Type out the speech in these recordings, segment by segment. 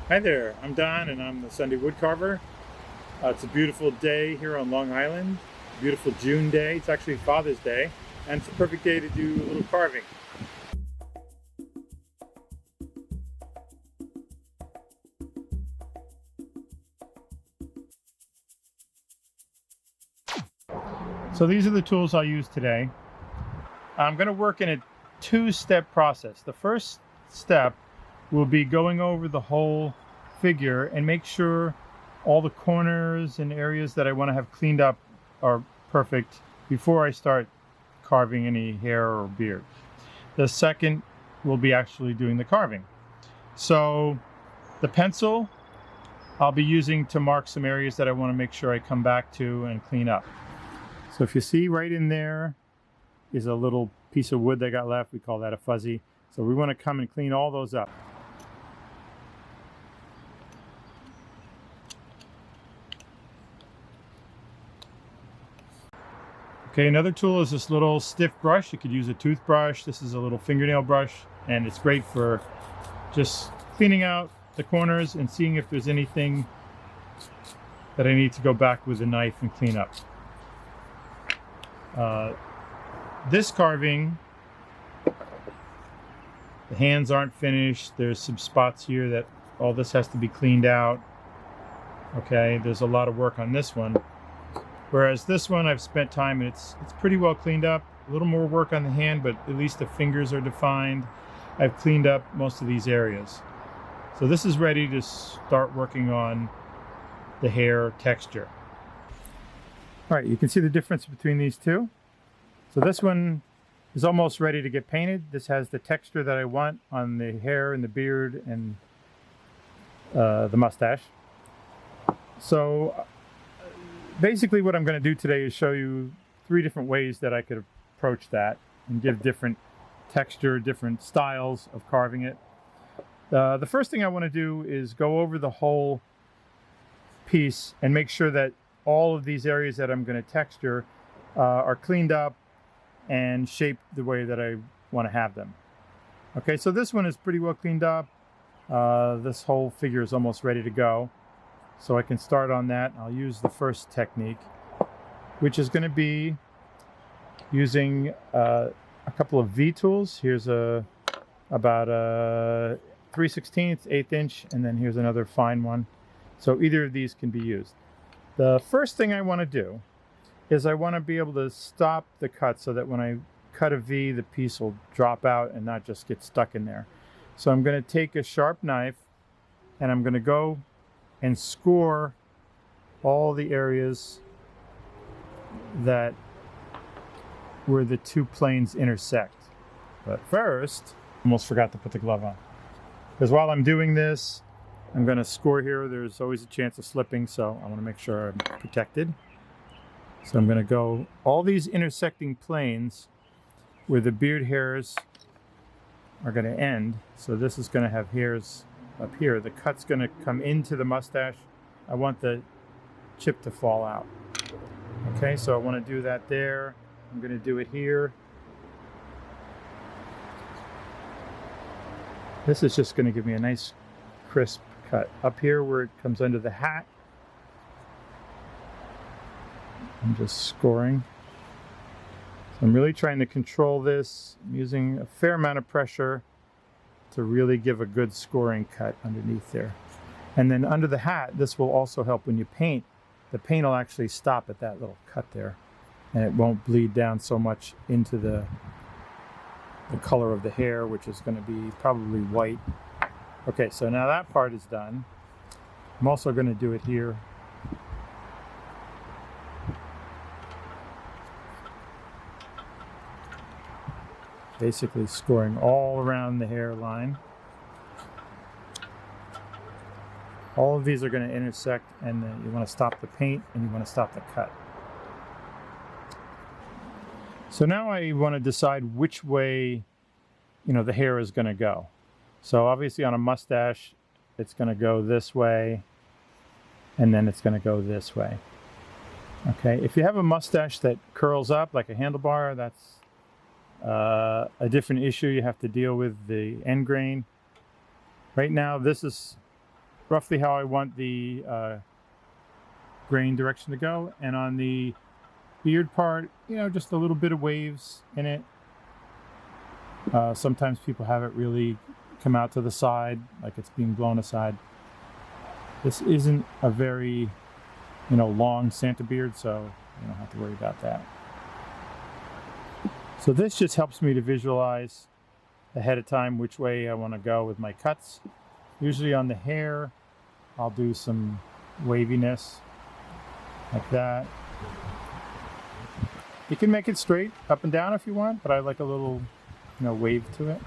Hi there, I'm Don and I'm the Sunday woodcarver. It's a beautiful day here on Long Island, beautiful June day. It's actually Father's Day and it's a perfect day to do a little carving. So these are the tools I'll use today. I'm going to work in a two-step process. The first step will be going over the whole figure and make sure all the corners and areas that I want to have cleaned up are perfect before I start carving any hair or beard. The second will be actually doing the carving. So the pencil I'll be using to mark some areas that I want to make sure I come back to and clean up. So if you see right in there is a little piece of wood that got left, we call that a fuzzy. So we want to come and clean all those up. Okay, another tool is this little stiff brush. You could use a toothbrush. This is a little fingernail brush, and it's great for just cleaning out the corners and seeing if there's anything that I need to go back with a knife and clean up. This carving, the hands aren't finished. There's some spots here that all this has to be cleaned out. Okay, there's a lot of work on this one. Whereas this one I've spent time and it's pretty well cleaned up. A little more work on the hand, but at least the fingers are defined. I've cleaned up most of these areas. So this is ready to start working on the hair texture. All right, you can see the difference between these two. So this one is almost ready to get painted. This has the texture that I want on the hair and the beard and the mustache. So basically what I'm going to do today is show you 3 different ways that I could approach that and give different texture, different styles of carving it. The first thing I want to do is go over the whole piece and make sure that all of these areas that I'm going to texture are cleaned up and shaped the way that I want to have them. Okay, so this one is pretty well cleaned up. This whole figure is almost ready to go. So I can start on that. I'll use the first technique, which is going to be using a couple of V tools. Here's about a 3/16, 1/8 inch, and then here's another fine one. So either of these can be used. The first thing I want to do is I want to be able to stop the cut so that when I cut a V, the piece will drop out and not just get stuck in there. So I'm going to take a sharp knife and I'm going to go and score all the areas that where the two planes intersect. But first, almost forgot to put the glove on. Because while I'm doing this, I'm going to score here. There's always a chance of slipping, so I want to make sure I'm protected. So I'm going to go all these intersecting planes where the beard hairs are going to end. So this is going to have hairs up here. The cut's going to come into the mustache. I want the chip to fall out. Okay, so I want to do that there. I'm going to do it here. This is just going to give me a nice crisp cut. Up here where it comes under the hat, I'm just scoring. So I'm really trying to control this. I'm using a fair amount of pressure to really give a good scoring cut underneath there. And then under the hat, this will also help when you paint. The paint will actually stop at that little cut there, and it won't bleed down so much into the color of the hair, which is going to be probably white. Okay, so now that part is done. I'm also going to do it here. Basically scoring all around the hairline. All of these are going to intersect, and you want to stop the paint and you want to stop the cut. So now I want to decide which way, the hair is going to go. So obviously on a mustache, it's going to go this way, and then it's going to go this way. Okay, if you have a mustache that curls up like a handlebar, that's a different issue. You have to deal with the end grain. Right now, this is roughly how I want the grain direction to go. And on the beard part, you know, just a little bit of waves in it. Sometimes people have it really come out to the side, like it's being blown aside. This isn't a very, you know, long Santa beard, so you don't have to worry about that. So this just helps me to visualize ahead of time which way I want to go with my cuts. Usually on the hair, I'll do some waviness like that. You can make it straight up and down if you want, but I like a little, you know, wave to it.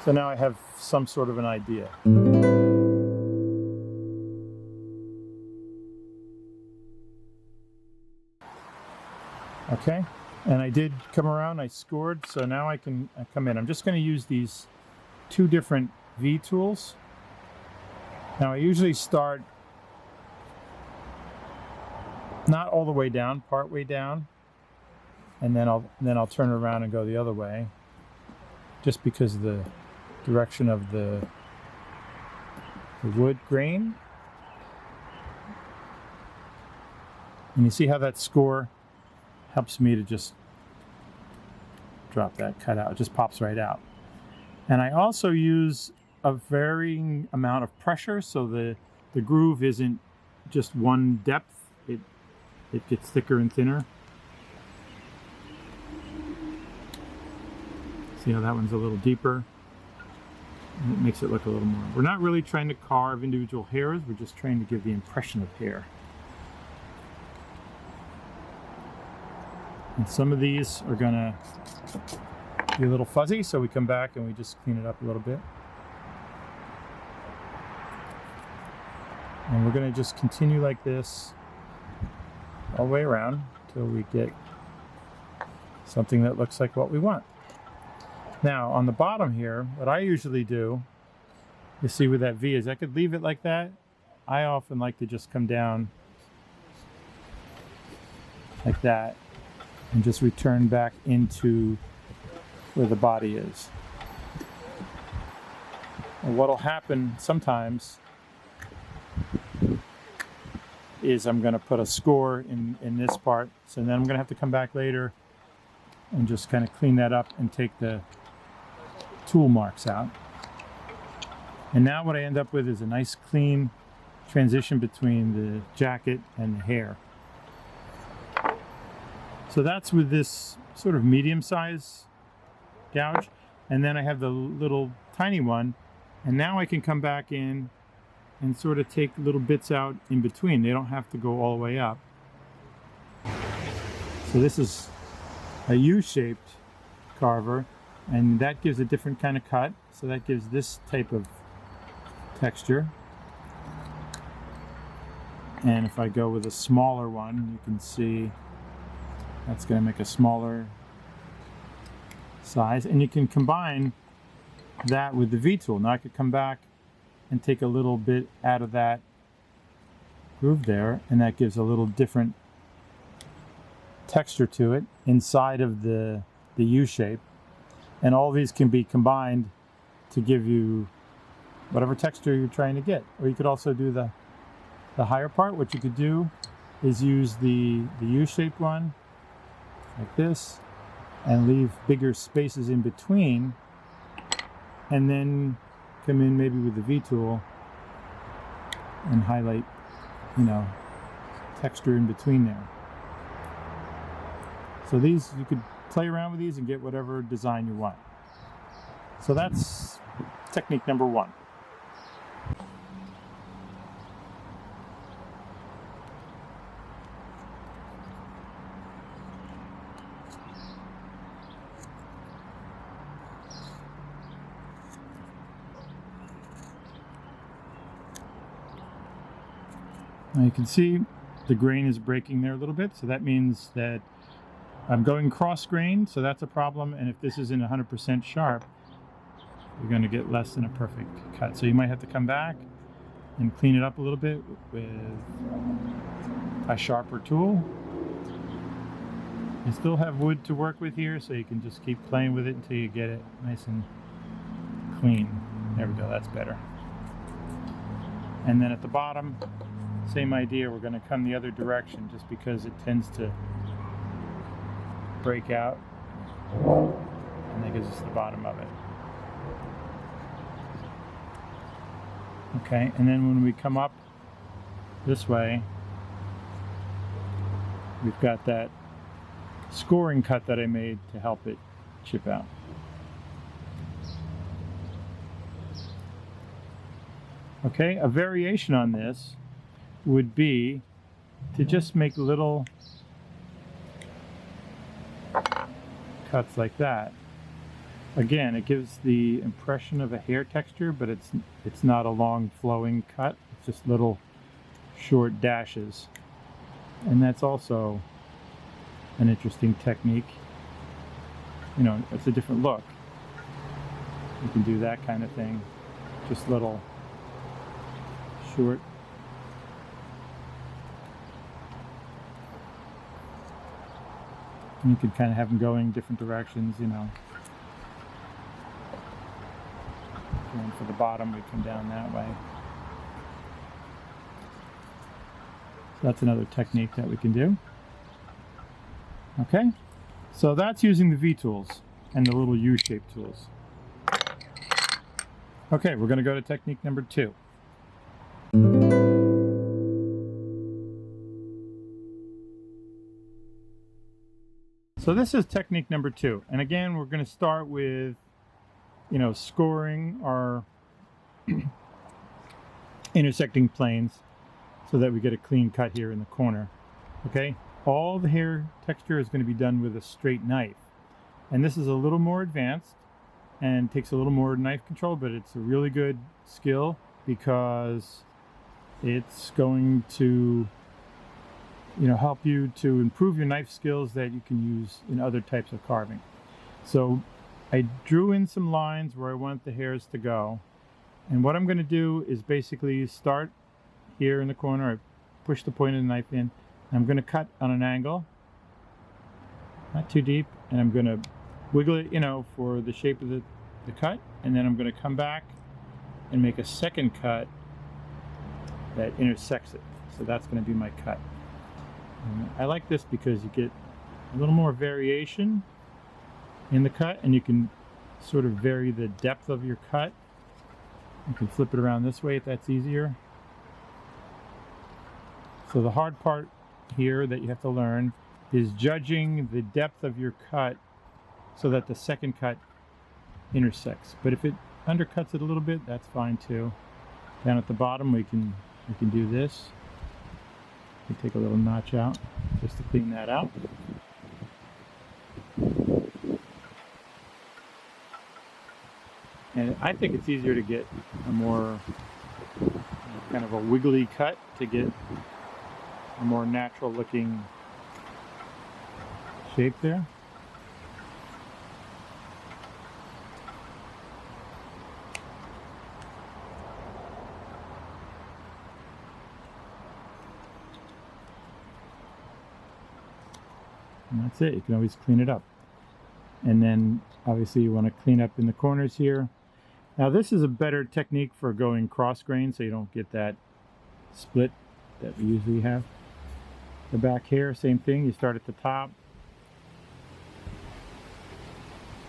So now I have some sort of an idea. Okay, and I did come around, I scored, so now I can come in. I'm just going to use these two different V tools. Now I usually start not all the way down, part way down, and then I'll turn around and go the other way, just because of the direction of the wood grain. And you see how that score helps me to just drop that cut out. It just pops right out. And I also use a varying amount of pressure, so the groove isn't just one depth. It gets thicker and thinner. See how that one's a little deeper? And it makes it look a little more. We're not really trying to carve individual hairs, we're just trying to give the impression of hair. And some of these are gonna be a little fuzzy, so we come back and we just clean it up a little bit. And we're gonna just continue like this all the way around till we get something that looks like what we want. Now on the bottom here, what I usually do, you see where that V is, I could leave it like that. I often like to just come down like that and just return back into where the body is. And what'll happen sometimes is I'm going to put a score in this part, so then I'm going to have to come back later and just kind of clean that up and take the tool marks out. And now what I end up with is a nice clean transition between the jacket and the hair. So that's with this sort of medium size gouge, and then I have the little tiny one, and now I can come back in and sort of take little bits out in between. They don't have to go all the way up. So this is a U-shaped carver, and that gives a different kind of cut. So that gives this type of texture. And if I go with a smaller one, you can see that's going to make a smaller size. And you can combine that with the V tool. Now I could come back and take a little bit out of that groove there, and that gives a little different texture to it inside of the U shape. And all these can be combined to give you whatever texture you're trying to get. Or you could also do the higher part. What you could do is use the U-shaped one like this and leave bigger spaces in between, and then come in maybe with the V tool and highlight, you know, texture in between there. So these, you could play around with these and get whatever design you want. So that's technique number one. Now you can see the grain is breaking there a little bit, so that means that I'm going cross grain, so that's a problem. And if this isn't 100% sharp, you're going to get less than a perfect cut. So you might have to come back and clean it up a little bit with a sharper tool. You still have wood to work with here, so you can just keep playing with it until you get it nice and clean. There we go, that's better. And then at the bottom, same idea, we're going to come the other direction just because it tends to break out, and that gives us the bottom of it. Okay, and then when we come up this way, we've got that scoring cut that I made to help it chip out. Okay, a variation on this would be to just make little cuts like that. Again, it gives the impression of a hair texture, but it's not a long flowing cut. It's just little short dashes. And that's also an interesting technique. You know, it's a different look. You can do that kind of thing. Just little short. And you can kind of have them going different directions, you know. Going for the bottom, we come down that way. So that's another technique that we can do. Okay, so that's using the V-tools and the little U-shaped tools. Okay, we're going to go to technique number 2. So this is technique number 2, and again we're going to start with, you know, scoring our intersecting planes so that we get a clean cut here in the corner. Okay, all the hair texture is going to be done with a straight knife, and this is a little more advanced and takes a little more knife control, but it's a really good skill because it's going to, you know, help you to improve your knife skills that you can use in other types of carving. So I drew in some lines where I want the hairs to go, and what I'm going to do is basically start here in the corner. I push the point of the knife in. I'm going to cut on an angle, not too deep, and I'm going to wiggle it, you know, for the shape of the cut, and then I'm going to come back and make a second cut that intersects it. So that's going to be my cut. And I like this because you get a little more variation in the cut, and you can sort of vary the depth of your cut. You can flip it around this way if that's easier. So the hard part here that you have to learn is judging the depth of your cut so that the second cut intersects. But if it undercuts it a little bit, that's fine too. Down at the bottom we can do this. We take a little notch out just to clean that out. And I think it's easier to get a more kind of a wiggly cut to get a more natural looking shape there. And that's it. You can always clean it up. And then obviously you want to clean up in the corners here. Now this is a better technique for going cross grain so you don't get that split that we usually have. The back hair, same thing. You start at the top.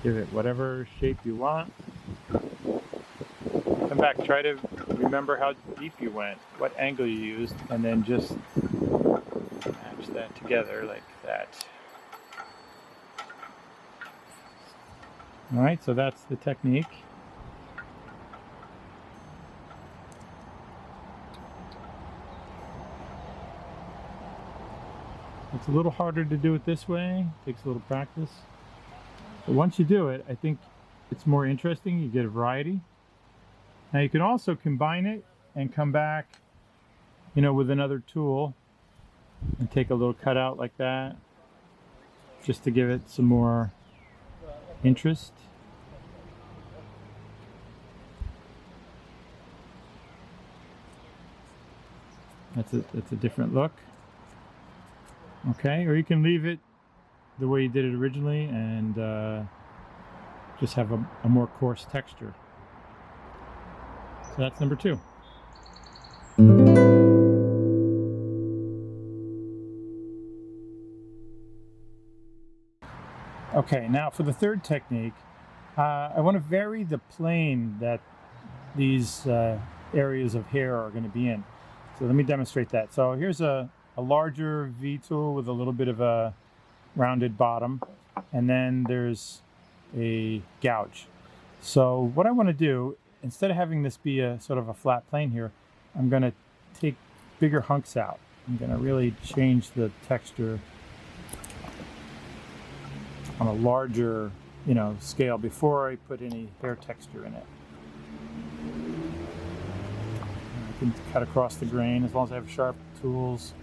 Give it whatever shape you want. Come back, try to remember how deep you went, what angle you used, and then just match that together like that. Alright, so that's the technique. It's a little harder to do it this way, it takes a little practice. But once you do it, I think it's more interesting, you get a variety. Now you can also combine it and come back, you know, with another tool and take a little cutout like that, just to give it some more interest. That's a different look. Okay, or you can leave it the way you did it originally and just have a more coarse texture. So that's number 2. Okay, now for the third technique, I want to vary the plane that these areas of hair are going to be in. So let me demonstrate that. So here's a larger V-tool with a little bit of a rounded bottom, and then there's a gouge. So what I want to do, instead of having this be a sort of a flat plane here, I'm going to take bigger hunks out. I'm going to really change the texture on a larger, scale before I put any hair texture in it. I can cut across the grain as long as I have sharp tools.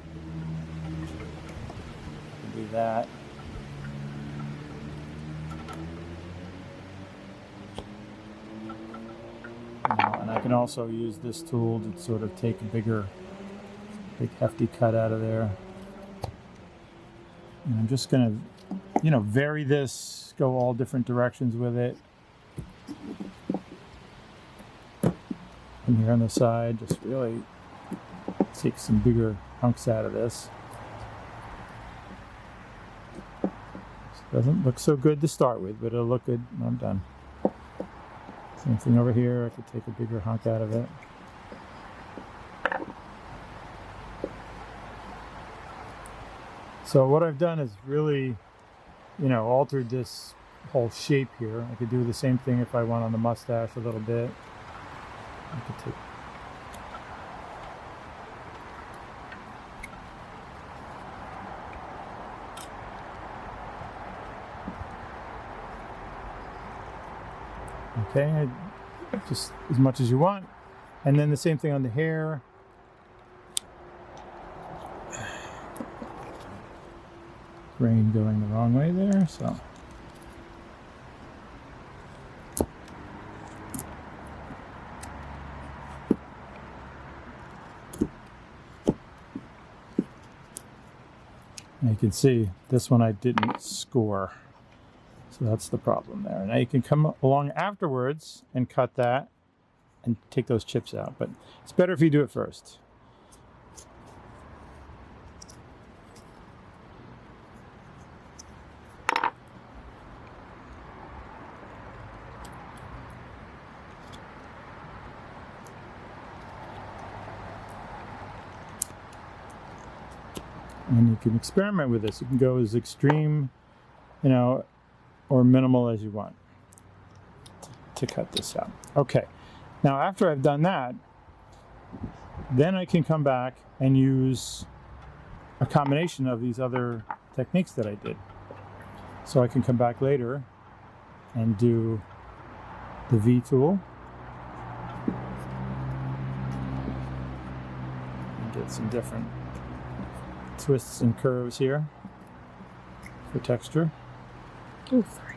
I can do that. And I can also use this tool to sort of take a big hefty cut out of there. And I'm just going to, vary this, go all different directions with it. And here on the side, just really take some bigger hunks out of this. Doesn't look so good to start with, but it'll look good when I'm done. Same thing over here, I could take a bigger hunk out of it. So what I've done is really, altered this whole shape here. I could do the same thing if I want on the mustache a little bit. I could take okay, just as much as you want. And then the same thing on the hair. Grain going the wrong way there, so. And you can see this one I didn't score. So that's the problem there. Now you can come along afterwards and cut that and take those chips out, but it's better if you do it first. And you can experiment with this. You can go as extreme, or minimal as you want to cut this out. Okay, now after I've done that, then I can come back and use a combination of these other techniques that I did. So I can come back later and do the V tool and get some different twists and curves here for texture. Oh, sorry.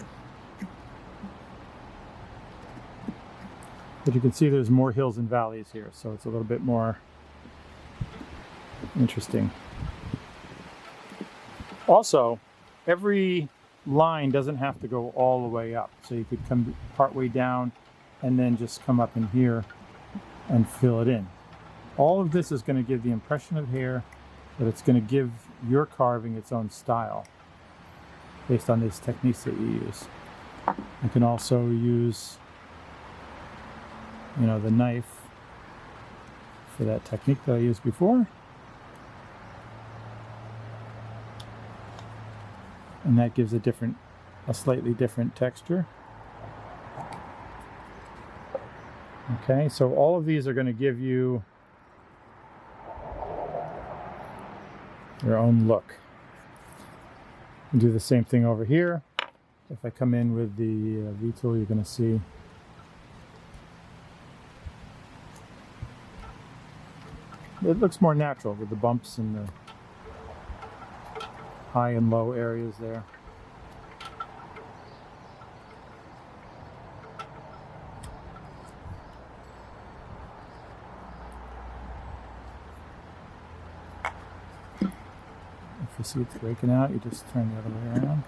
But you can see there's more hills and valleys here, so it's a little bit more interesting. Also, every line doesn't have to go all the way up. So you could come part way down and then just come up in here and fill it in. All of this is going to give the impression of hair, but it's going to give your carving its own style based on these techniques that you use. You can also use, the knife for that technique that I used before. And that gives a slightly different texture. Okay, so all of these are going to give you your own look. And do the same thing over here. If I come in with the V-tool, you're going to see it looks more natural with the bumps and the high and low areas there. If you see it's breaking out, you just turn the other way around.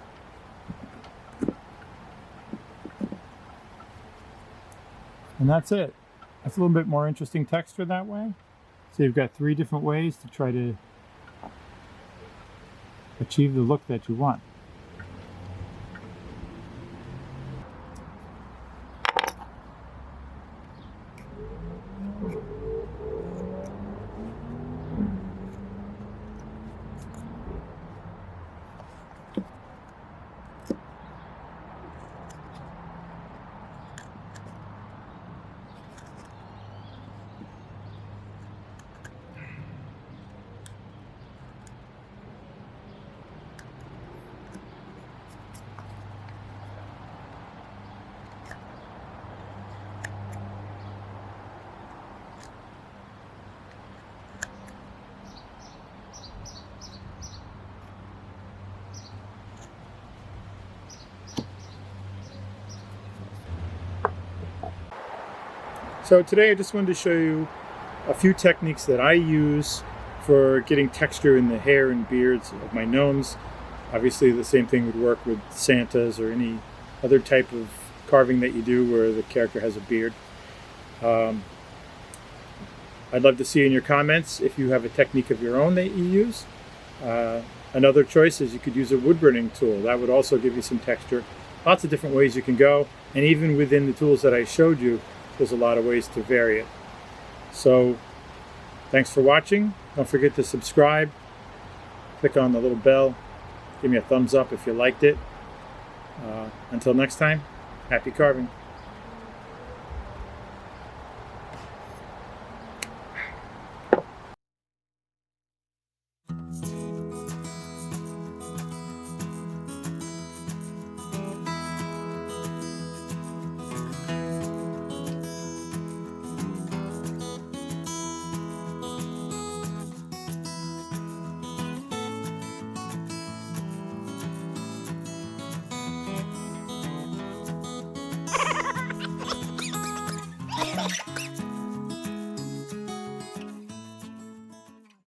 And that's it. It's a little bit more interesting texture that way. So you've got 3 different ways to try to achieve the look that you want. So today I just wanted to show you a few techniques that I use for getting texture in the hair and beards of my gnomes. Obviously the same thing would work with Santas or any other type of carving that you do where the character has a beard. I'd love to see in your comments if you have a technique of your own that you use. Another choice is you could use a wood burning tool. That would also give you some texture. Lots of different ways you can go, and even within the tools that I showed you, there's a lot of ways to vary it. So thanks for watching. Don't forget to subscribe. Click on the little bell. Give me a thumbs up if you liked it. Until next time, happy carving.